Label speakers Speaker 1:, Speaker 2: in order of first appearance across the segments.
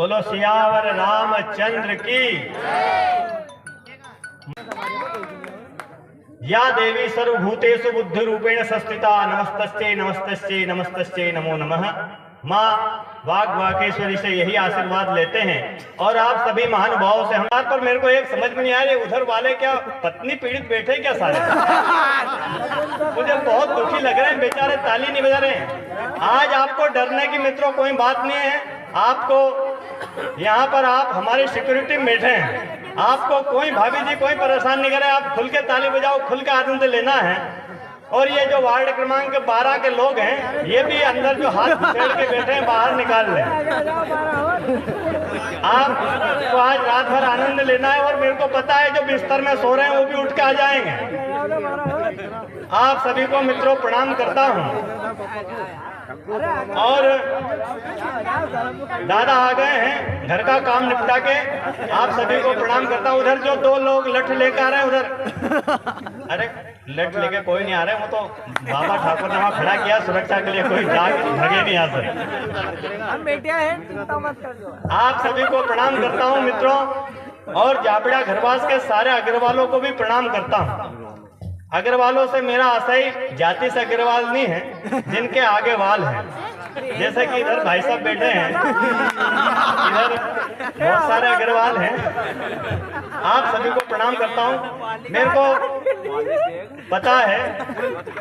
Speaker 1: बोलो सियावर रामचंद्र की। या देवी सर्वभूतेषु बुद्धि रूपेण संस्थिता नमस्तस्यै नमस्तस्यै नमस्तस्यै नमो नमः। माँ वाग्वाकेश्वरी से यही आशीर्वाद लेते हैं। और आप सभी महानुभावों से हमारे पर मेरे को एक समझ में नहीं आ रही, उधर वाले क्या पत्नी पीड़ित बैठे क्या सारे? मुझे बहुत दुखी लग रहे हैं, बेचारे ताली नहीं बजा रहे हैं। आज आपको डरने की मित्रों कोई बात नहीं है। आपको यहाँ पर आप हमारी सिक्योरिटी में बैठे हैं, आपको कोई भाभी जी कोई परेशान नहीं करे। आप खुल के ताली बजाओ, खुल के आनंद लेना है। और ये जो वार्ड क्रमांक 12 के लोग हैं, ये भी अंदर जो हाथ छेड़ के बैठे हैं बाहर निकाल लें। आपको आज रात भर आनंद लेना है। और मेरे को पता है जो बिस्तर में सो रहे हैं वो भी उठ के आ जाएंगे। आप सभी को मित्रों प्रणाम करता हूँ। और दादा आ गए हैं घर का काम निपटा के, आप सभी को प्रणाम करता हूँ। उधर जो 2 लोग लठ लेकर आ रहे हैं उधर, अरे लठ लेके कोई नहीं आ रहे, वो तो बाबा ठाकुर ने वहाँ खड़ा किया सुरक्षा के लिए, कोई भागे नहीं यहाँ से।
Speaker 2: हम बेटिया हैं, चिंता मत कर।
Speaker 1: आप सभी को प्रणाम करता हूँ मित्रों। और जाबड़ा घरवास के सारे अग्रवालों को भी प्रणाम करता हूँ। अग्रवालों से मेरा आशय जाति से अग्रवाल नहीं है, जिनके आगे वाल है। जैसे कि इधर भाई साहब बैठे हैं, इधर बहुत सारे अग्रवाल हैं। आप सभी को प्रणाम करता हूँ। मेरे को पता है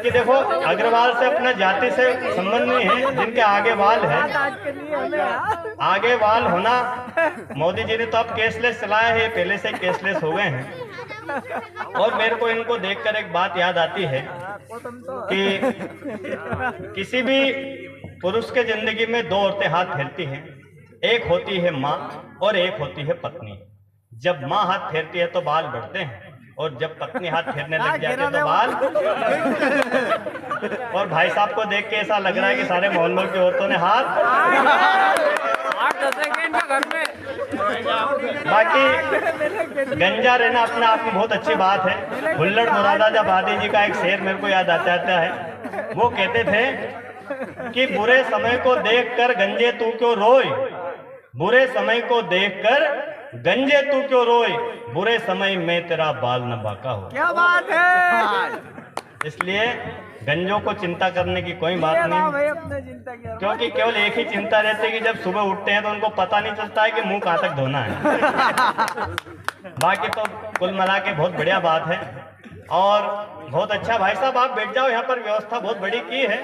Speaker 1: कि देखो अग्रवाल से अपना जाति से संबंध नहीं है, जिनके आगे वाल है। आगे वाल होना, मोदी जी ने तो अब कैशलेस चलाया है, पहले से कैशलेस हो गए हैं। और मेरे को इनको देखकर एक बात याद आती है कि किसी भी पुरुष के जिंदगी में 2 औरतें हाथ फेरती हैं। एक होती है माँ और एक होती है पत्नी। जब माँ हाथ फेरती है तो बाल बढ़ते हैं, और जब पत्नी हाथ फेरने लग जाते हैं तो बाल। और भाई साहब को देख के ऐसा लग रहा है कि सारे मोहल्लों की औरतों ने हाथ। बाकी गंजा रहना अपने आप में बहुत अच्छी बात है। हुल्लड़ मुरादाबादी आबादी जी का एक शेर मेरे को याद आता है। वो कहते थे कि बुरे समय को देखकर गंजे तू क्यों रोए, बुरे समय को देखकर गंजे तू क्यों रोए, बुरे समय में तेरा बाल न बाका हो।
Speaker 2: क्या बात है।
Speaker 1: इसलिए गंजों को चिंता करने की कोई बात नहीं, क्योंकि केवल एक ही चिंता रहती है कि जब सुबह उठते हैं तो उनको पता नहीं चलता है कि मुंह कहाँ तक धोना है। बाकी तो कुल मिला के बहुत बढ़िया बात है। और बहुत अच्छा भाई साहब आप बैठ जाओ, यहाँ पर व्यवस्था बहुत बड़ी की है।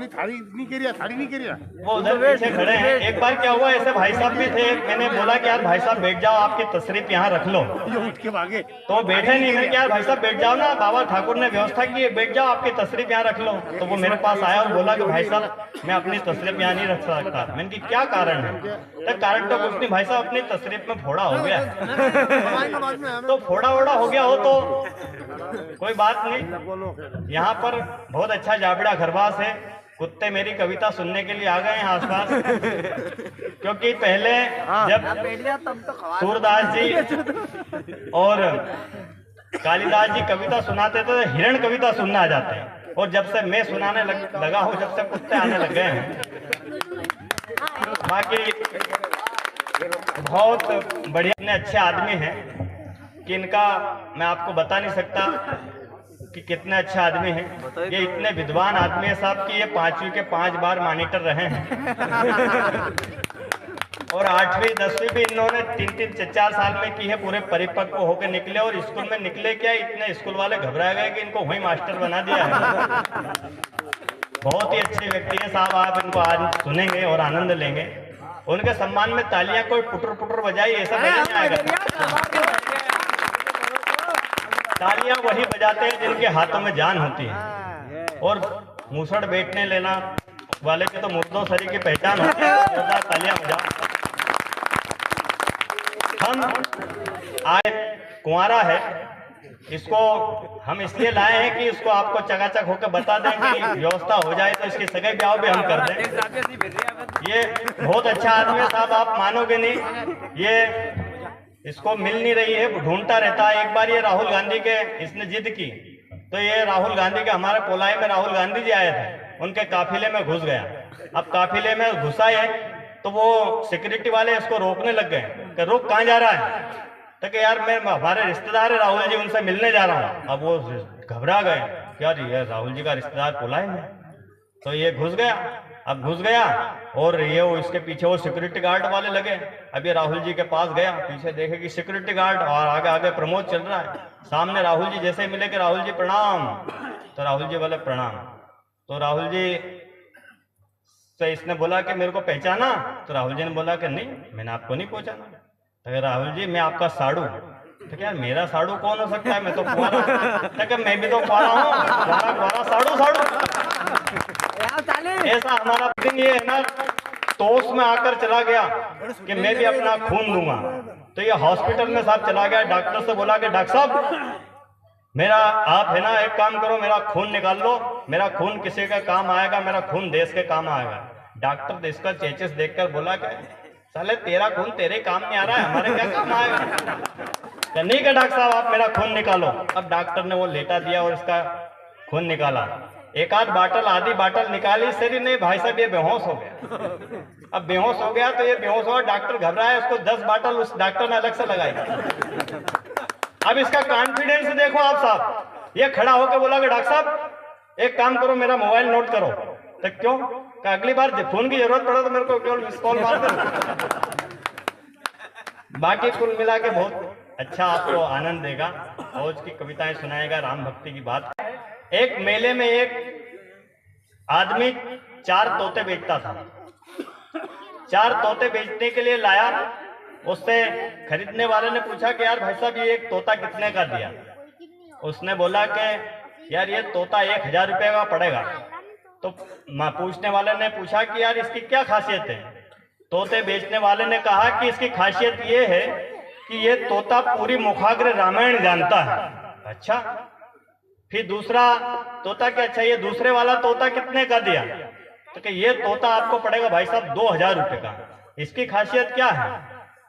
Speaker 3: थाली नहीं करिया
Speaker 1: वो उधर पीछे खड़े हैं। एक बार क्या हुआ, ऐसे भाई साहब भी थे, मैंने बोला कि यार भाई साहब बैठ जाओ, आपकी तशरीफ यहाँ रख लो।
Speaker 3: उठ के भागे
Speaker 1: तो बैठे नहीं। मैंने यार भाई साहब बैठ जाओ ना, बाबा ठाकुर ने व्यवस्था की है, बैठ जाओ, आपकी तशरीफ यहाँ रख लो। तो वो मेरे पास आया और बोला कि भाई साहब मैं अपनी तशरीफ यहाँ नहीं रख सकता। मैंने कि क्या कारण है? तो कारण तो कुछ नहीं भाई साहब, अपनी तशरीफ में फोड़ा हो गया। तो फोड़ा वोड़ा हो गया हो तो कोई बात नहीं। यहाँ पर बहुत अच्छा जाबड़ा घरवास है। कुत्ते मेरी कविता सुनने के लिए आ गए हैं आसपास, क्योंकि पहले जब सूरदास जी और कालिदास जी कविता सुनाते थे तो हिरण कविता सुनने आ जाते हैं। और जब से मैं सुनाने लगा हूँ, जब से कुत्ते आने लग गए हैं। बाकी बहुत बढ़िया इतने अच्छे आदमी हैं कि इनका मैं आपको बता नहीं सकता कि कितने अच्छे आदमी हैं। ये इतने विद्वान आदमी है साहब कि ये 5वीं के 5 बार मॉनिटर रहे हैं। और 8वीं 10वीं भी इन्होंने 3-3 4 साल में की है। पूरे परिपक्व होकर निकले, और स्कूल में निकले क्या, इतने स्कूल वाले घबरा गए कि इनको वही मास्टर बना दिया है। बहुत ही अच्छे व्यक्ति हैं साहब, आप इनको आज सुनेंगे और आनंद लेंगे। उनके सम्मान में तालियां कोई पुटर पुटर बजाई ऐसा नहीं आएगा। तालियां वही बजाते हैं जिनके हाथों में जान होती है। और मूसड़ बैठने लेना वाले के तो मुर्दों सरी की पहचान होती है। तालियां बजाओ। हम आए कुंवारा है, इसको हम इसलिए लाए हैं कि इसको आपको चकाचक होकर बता दें कि व्यवस्था हो जाए तो इसकी सगाई ब्याह भी हम कर दें। ये बहुत अच्छा आदमी है साहब, आप मानोगे नहीं। ये इसको मिल नहीं रही है, ढूंढता रहता है। एक बार ये राहुल गांधी के इसने जिद की, तो ये राहुल गांधी के हमारे पोलाई में राहुल गांधी जी आए थे, उनके काफिले में घुस गया। अब काफिले में घुसा है तो वो सिक्योरिटी वाले इसको रोकने लग गए कि रुक, कहाँ जा रहा है? तो कि यार मैं, हमारे रिश्तेदार है राहुल जी, उनसे मिलने जा रहा हूँ। अब वो घबरा गए, क्या ये राहुल जी का रिश्तेदार बोला है? तो ये घुस गया। अब घुस गया और ये वो इसके पीछे वो सिक्योरिटी गार्ड वाले लगे। अब ये राहुल जी के पास गया, पीछे देखे कि सिक्योरिटी गार्ड और आगे आगे प्रमोद चल रहा है। सामने राहुल जी जैसे मिले कि राहुल जी प्रणाम, तो राहुल जी बोले प्रणाम। तो राहुल जी से इसने बोला कि मेरे को पहचाना? तो राहुल जी ने बोला कि नहीं, मैंने आपको नहीं पहचाना। तो राहुल जी, मैं आपका साड़ू। तो क्या मेरा साड़ू कौन हो सकता है, मैं तो कुंवारा। तो क्या मैं भी तो कुंवारा हूँ, कुंवारा साड़ू साड़ू। ऐसा हमारा दिन ये है ना, तोस में आकर चला गया कि मैं भी अपना खून दूंगा। तो ये हॉस्पिटल में साहब चला गया, डॉक्टर से बोला कि डॉक्टर साहब मेरा, आप है ना, एक काम करो, मेरा खून निकाल लो, मेरा खून किसी का काम आएगा, मेरा खून देश के काम आएगा। डॉक्टर देश का चेचिस देखकर बोला कि साले तेरा खून तेरे काम नहीं आ रहा है, हमारे क्या काम आएगा? नहीं का डॉक्टर साहब आप मेरा खून निकालो। अब डॉक्टर ने वो लेटा दिया और इसका खून निकाला। एक आध बाटल, आधी बाटल निकाली, सही नहीं भाई साहब ये बेहोश हो गया। अब बेहोश हो गया तो ये बेहोश हुआ, डॉक्टर घबराया, उसको 10 बाटल उस डॉक्टर ने अलग से लगाई। अब इसका कॉन्फिडेंस देखो आप साहब, ये खड़ा होकर बोला कि डॉक्टर साहब एक काम करो, मेरा मोबाइल नोट करो। तो क्यों? कि अगली बार फोन की जरूरत पड़े तो मेरे को केवल मिस कॉल मार दो। बाकी कुल मिला के बहुत अच्छा आपको आनंद देगा और उसकी कविताएं सुनाएगा, राम भक्ति की बात। एक मेले में एक आदमी 4 तोते बेचता था। 4 तोते बेचने के लिए लाया, उससे खरीदने वाले ने पूछा कि यार भाई साहब ये एक तोता कितने का दिया? उसने बोला कि यार ये तोता 1000 रुपये का पड़ेगा। तो पूछने वाले ने पूछा कि यार इसकी क्या खासियत है? तोते बेचने वाले ने कहा कि इसकी खासियत ये है कि ये तोता पूरी मुखाग्र रामायण जानता है। अच्छा, फिर दूसरा तोता क्या? अच्छा ये दूसरे वाला तोता कितने का दिया? तो कि ये तोता आपको पड़ेगा भाई साहब 2000 रुपये का। इसकी खासियत क्या है?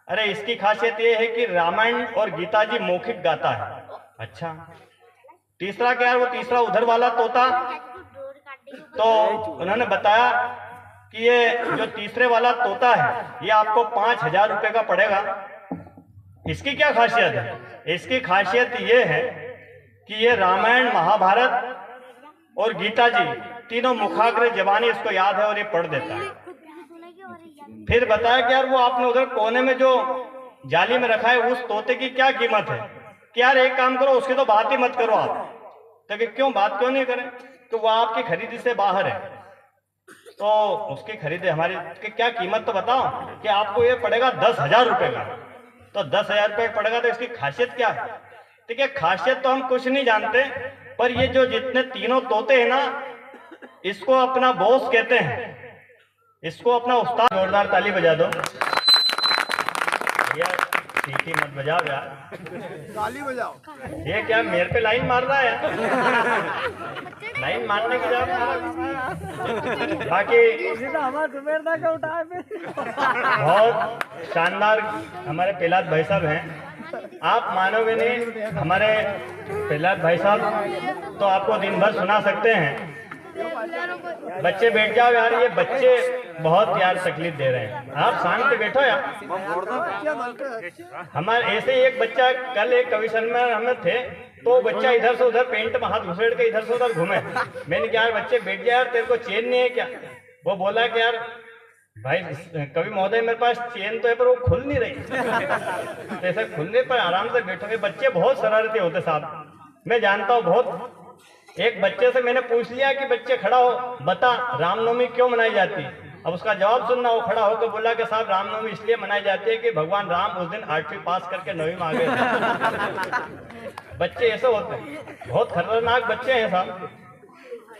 Speaker 1: अरे इसकी खासियत ये है कि रामायण और गीता जी मौखिक गाता है। अच्छा, तीसरा क्या है? वो तीसरा उधर वाला तोता, तो उन्होंने बताया कि ये जो तीसरे वाला तोता है ये आपको 5000 रुपये का पड़ेगा। इसकी क्या खासियत है? इसकी खासियत ये है कि ये रामायण, महाभारत और गीता जी तीनों मुखाग्र जबानी इसको याद है और ये पढ़ देता है। फिर बताया कि यार वो आपने उधर कोने में जो जाली में रखा है उस तोते की क्या कीमत है? कि यार एक काम करो, उसकी तो बात ही मत करो आप। तो कि क्यों, बात क्यों नहीं करें? तो वो आपकी खरीदी से बाहर है, तो उसकी खरीदी हमारी की क्या कीमत तो बताओ। कि आपको ये पड़ेगा 10,000 रुपये का। तो 10,000 रुपये पड़ेगा, तो इसकी खासियत क्या है? ठीक है, खासियत तो हम कुछ नहीं जानते, पर ये जो जितने तीनों तोते हैं ना, इसको अपना बॉस कहते हैं, इसको अपना उस्ताद। जोरदार ताली बजा दो यार, सीटी मत बजाओ यार,
Speaker 2: ताली बजाओ।
Speaker 1: ये क्या मेरे पे लाइन मार रहा है? लाइन मारने की जगह बाकी बहुत शानदार हमारे प्रहलाद भाई साहब हैं। आप मानोगे नहीं, हमारे प्रहलाद भाई साहब तो आपको दिन भर सुना सकते हैं। बच्चे बैठ जाओ यार, ये बच्चे बहुत यार तकलीफ दे रहे हैं। आप शांत बैठो यार। हमारे ऐसे ही एक बच्चा, कल एक कवि सम्मेलन में थे, तो बच्चा इधर से उधर पेंट में हाथ घुसेड़ के इधर से उधर घूमे। मैंने कहा यार बच्चे बैठ जाए यार, तेरे को चैन नहीं है क्या? वो बोला कि यार भाई कवि महोदय मेरे पास चैन तो है पर वो खुल नहीं रही। तो ऐसे खुलने पर आराम से बैठोगे। बच्चे बहुत शरारती होते साहब, मैं जानता हूँ बहुत। एक बच्चे से मैंने पूछ लिया कि बच्चे खड़ा हो, बता रामनवमी क्यों मनाई जाती है? अब उसका जवाब सुनना। वो खड़ा होकर बोला कि साहब रामनवमी इसलिए मनाई जाती है कि भगवान राम उस दिन 8वीं पास करके 9वीं में आ गए। बच्चे ऐसे होते हैं, बहुत खतरनाक बच्चे हैं साहब।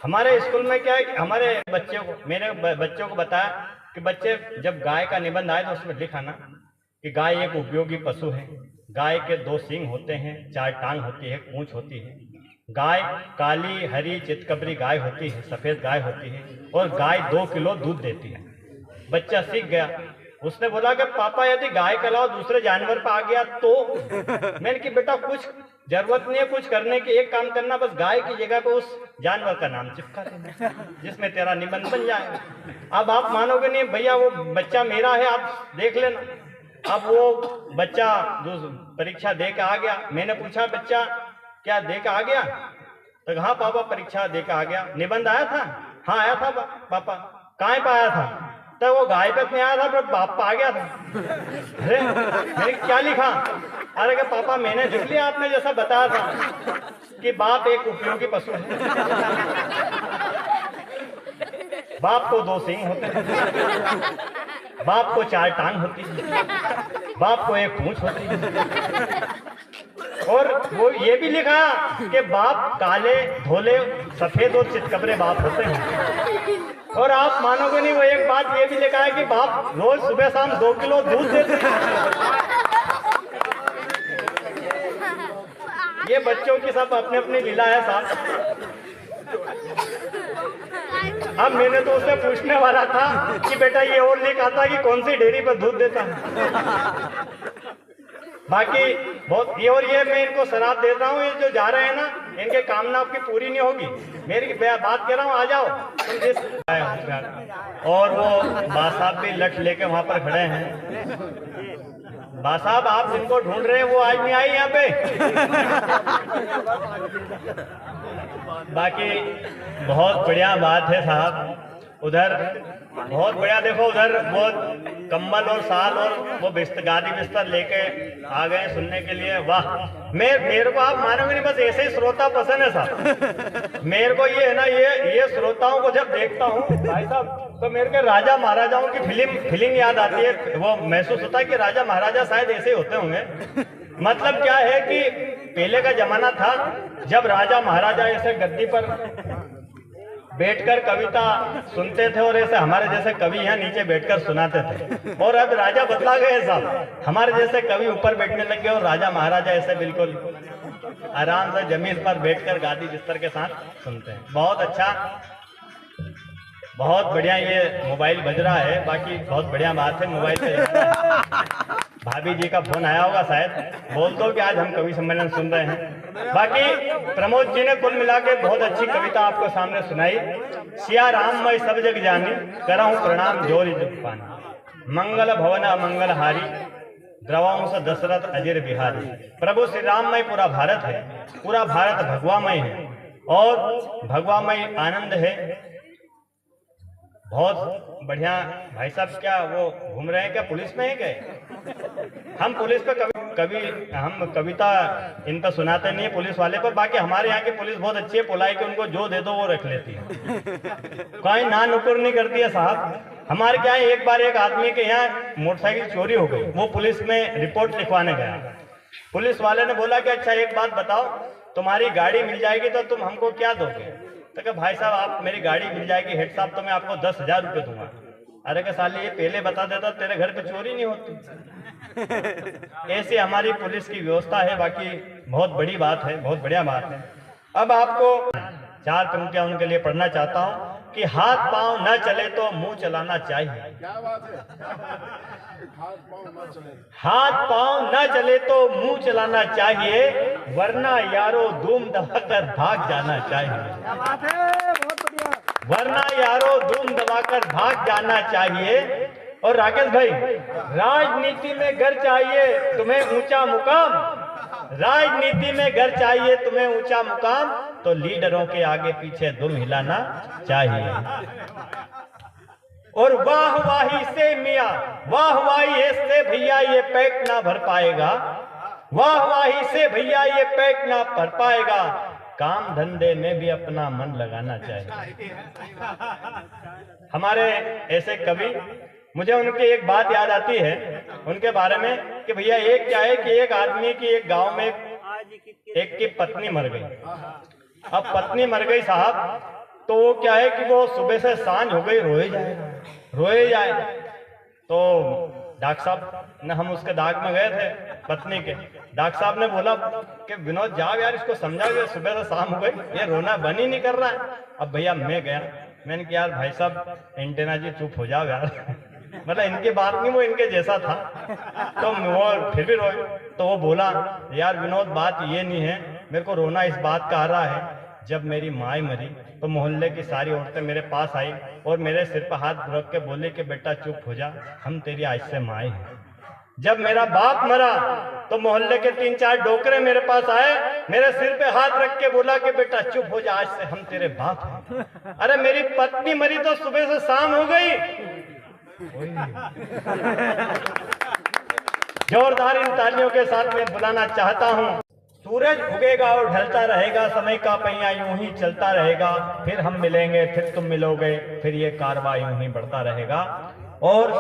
Speaker 1: हमारे स्कूल में क्या है कि हमारे बच्चों को, मेरे बच्चों को बताया कि बच्चे जब गाय का निबंध आए तो उसमें लिखाना कि गाय एक उपयोगी पशु है। गाय के 2 सींग होते हैं, 4 टांग होती है, पूंछ होती है। गाय काली, हरी, चितकबरी गाय होती है, सफेद गाय होती है, और गाय 2 किलो दूध देती है। बच्चा सीख गया। उसने बोला कि पापा यदि गाय के अलावा दूसरे जानवर पर आ गया तो? मैंने कि बेटा कुछ जरूरत नहीं है कुछ करने की, एक काम करना, बस गाय की जगह पे उस जानवर का नाम चिपका देना जिसमें तेरा निबंध बन जाए। अब आप मानोगे नहीं भैया, वो बच्चा मेरा है, आप देख लेना। अब वो बच्चा जो परीक्षा दे के आ गया, मैंने पूछा बच्चा क्या दे के आ गया? तो हाँ पापा परीक्षा दे के आ गया। निबंध आया था? हाँ आया था पापा। कहाँ पे आया था? तो वो गाय पे नहीं आया था, पर बाप आ गया था। अरे मैंने क्या लिखा? अरे कि पापा मैंने लिख लिया आपने जैसा बताया था कि बाप एक उपयोगी पशु है। बाप को 2 सींग होते हैं, बाप को 4 टांग होती है, बाप को 1 पूंछ होती है। और वो ये भी लिखा कि बाप काले धोले सफेद और चितकबरे बाप होते हैं। और आप मानोगे नहीं, वो एक बात ये भी लिखा है कि बाप रोज सुबह शाम 2 किलो दूध देते हैं। ये बच्चों की सब अपने अपनी लीला है साहब। अब मैंने तो उससे पूछने वाला था कि बेटा ये और लिखा था कि कौन सी डेयरी पर दूध देता है। बाकी बहुत ये मैं इनको शराब देता हूँ, ये जो जा रहे हैं ना इनके कामना आपकी पूरी नहीं होगी। मेरी बात कर रहा हूँ, आ जाओ तुम जिस। और वो बा साहब भी लठ लेके वहां पर खड़े हैं। बा साहब आप जिनको ढूंढ रहे हैं वो आज नहीं आई यहाँ पे। बाकी बहुत बढ़िया बात है साहब, उधर बहुत बढ़िया। देखो उधर वो कंबल और साल और वो गादी बिस्तर लेके आ गए सुनने के लिए। वाह, मेरे को आप मानोगे नहीं, बस ऐसे ही श्रोता पसंद है साहब। मेरे को ये है ना, ये श्रोताओं को जब देखता हूँ भाई साहब, तो मेरे को राजा महाराजाओं की फिल्म याद आती है। वो महसूस होता है कि राजा महाराजा शायद ऐसे ही होते होंगे। मतलब क्या है कि पहले का जमाना था जब राजा महाराजा ऐसे गद्दी पर बैठकर कविता सुनते थे और ऐसे हमारे जैसे कवि यहाँ नीचे बैठकर सुनाते थे। और अब राजा बदला गए साहब, हमारे जैसे कवि ऊपर बैठने लग गए और राजा महाराजा ऐसे बिल्कुल आराम से जमीन पर बैठकर गादी बिस्तर के साथ सुनते हैं। बहुत अच्छा, बहुत बढ़िया ये मोबाइल बज रहा है। बाकी बहुत बढ़िया बात है, मोबाइल पे भाभी जी का फोन आया होगा शायद, बोल दो कि आज हम कवि सम्मेलन सुन रहे हैं। बाकी प्रमोद जी ने कुल मिला के बहुत अच्छी कविता आपको सामने सुनाई। सिया राम मैं सब जग जानी, करहूं प्रणाम जोरी जुग पानी, मंगल भवन अमंगल हारी, द्रवंश दशरथ अजर बिहारी। प्रभु श्री राममय पूरा भारत है, पूरा भारत भगवामय है और भगवामय आनंद है। बहुत बढ़िया भाई साहब, क्या वो घूम रहे हैं क्या? पुलिस में है क्या? हम पुलिस पे कभी हम कविता इन पर सुनाते नहीं है पुलिस वाले पर। बाकी हमारे यहाँ की पुलिस बहुत अच्छी है, पुलाई के उनको जो दे दो वो रख लेती है, कहीं ना नुकुर नहीं करती है साहब। हमारे क्या है, एक बार एक आदमी के यहाँ मोटरसाइकिल चोरी हो गई, वो पुलिस में रिपोर्ट लिखवाने गया। पुलिस वाले ने बोला कि अच्छा एक बात बताओ, तुम्हारी गाड़ी मिल जाएगी तो तुम हमको क्या दोगे? तो क्या भाई साहब आप मेरी गाड़ी मिल जाएगी हेड साहब तो मैं आपको 10,000 रुपये दूंगा। अरे क्या साले ये पहले बता देता तेरे घर पे चोरी नहीं होती। ऐसी हमारी पुलिस की व्यवस्था है। बाकी बहुत बड़ी बात है, बहुत बढ़िया बात है। अब आपको 4 पंक्तियां उनके लिए पढ़ना चाहता हूँ कि हाथ पांव न चले तो मुंह चलाना चाहिए।
Speaker 2: क्या बात है?
Speaker 1: हाथ पांव न चले तो मुंह चलाना चाहिए, वरना यारो धूम दबाकर भाग जाना चाहिए।
Speaker 2: क्या बात है? बहुत बढ़िया।
Speaker 1: वरना यारो धूम दबाकर भाग जाना चाहिए। और राकेश भाई, राजनीति में घर चाहिए तुम्हें ऊंचा मुकाम, राजनीति में घर चाहिए तुम्हें ऊंचा मुकाम, तो लीडरों के आगे पीछे दुम हिलाना चाहिए। और वाहवाही से मियाँ वाहवाही से भैया ये पेट ना भर पाएगा, वाहवाही से भैया ये पेट ना भर पाएगा, काम धंधे में भी अपना मन लगाना चाहिए। हमारे ऐसे कवि, मुझे उनकी एक बात याद आती है उनके बारे में कि भैया एक क्या है कि एक आदमी की एक गांव में एक की पत्नी मर गई। अब पत्नी मर गई साहब, तो वो क्या है कि वो सुबह से सांझ हो गई रोए जाए। तो डॉक्टर साहब ने, हम उसके दाग में गए थे पत्नी के, डॉक्टर साहब ने बोला कि विनोद जाओ यार इसको समझाओ, सुबह से शाम हो गई, ये रोना बंद ही नहीं कर रहा है। अब भैया मैं गया, मैंने कहा यार भाई साहब एंटेना जी चुप हो जाओ यार, मतलब इनकी बात नहीं, वो इनके जैसा था। तो वो फिर भी रोए। तो वो बोला, यार विनोद बात ये नहीं है, मेरे को रोना इस बात का आ रहा है, जब मेरी माँ मरी तो मोहल्ले की सारी औरतें मेरे पास आई और मेरे सिर पर हाथ रख के बोले कि बेटा चुप हो जा, हम तेरी आज से माँ हैं। जब मेरा बाप मरा तो मोहल्ले के 3-4 डोकरे मेरे पास आए, मेरे सिर पे हाथ रख के बोला कि बेटा चुप हो जा, आज से हम तेरे बाप हैं। अरे मेरी पत्नी मरी तो सुबह से शाम हो गई। जोरदार इन तालियों के साथ मैं बुलाना चाहता हूँ। सूरज उगेगा और ढलता रहेगा, समय का पहिया यूं ही चलता रहेगा, फिर हम मिलेंगे, फिर तुम मिलोगे, फिर ये कारवां यूं ही बढ़ता रहेगा। और